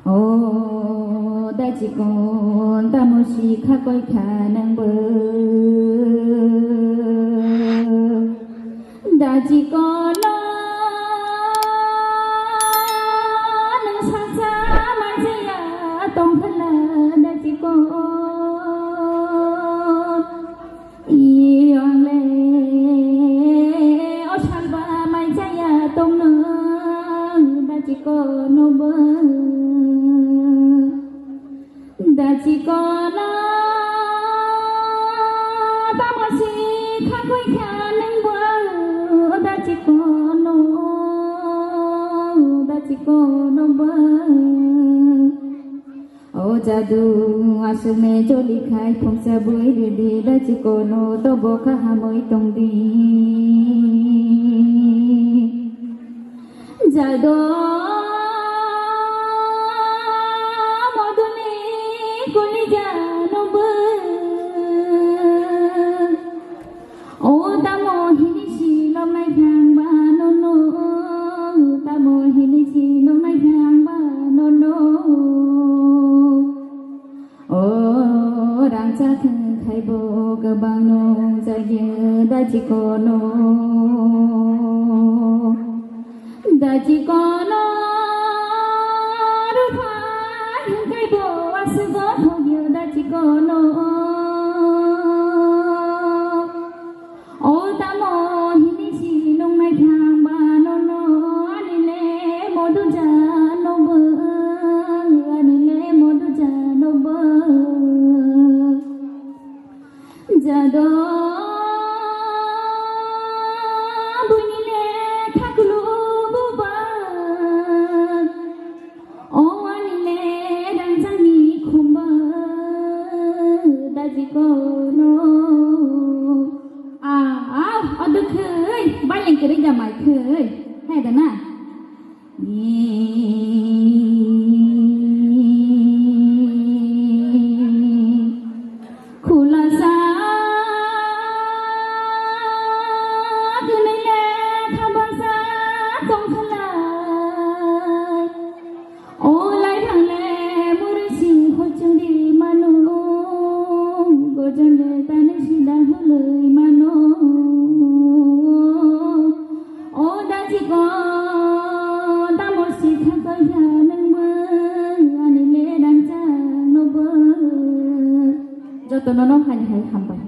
ô đã chỉ còn ta một si khác coi khả năng bờ đã chỉ còn nó nâng sang xa mà chỉ là tông thân là đã chỉ còn yêu lệ ô chăn ba mai trái à tông nâng đã chỉ còn nô bơ đã chỉ còn nó ta mà chỉ khác với khả năng bơ đã chỉ còn nó đã chỉ còn nó bơ ô jadu asume joli khai phong sa bui đi đi đã chỉ còn nó to bộ khá hà mới tông đi jadu Kuli jano ber, oh tamo hini si lo mai hang ba no no, tamo hini si lo mai hang ba no no, oh rang cha thang khai bo ka bang no cha ye da chi ko no, da chi ko no. Ô ta mô hi si nông mai thang ba no no ani le mo du ja no bơ ani le mo du ja no bơ ja do buni le thaklu bu ba ô ani le dang sang ni khum ba da ji ko no ở được khơi bay lên cái đấy là mày khơi hay đó nè khula sa cứ này nè tham ba sa tông thân là ô lại thằng lẹ mua đi xin khôi chân đi mà nô cô chân để ta nên xin đang hứa lời mà nô ta một si khác có nhà nâng mơ anh lê đang cha nó bơ cho tôi nó hay hay hầm vậy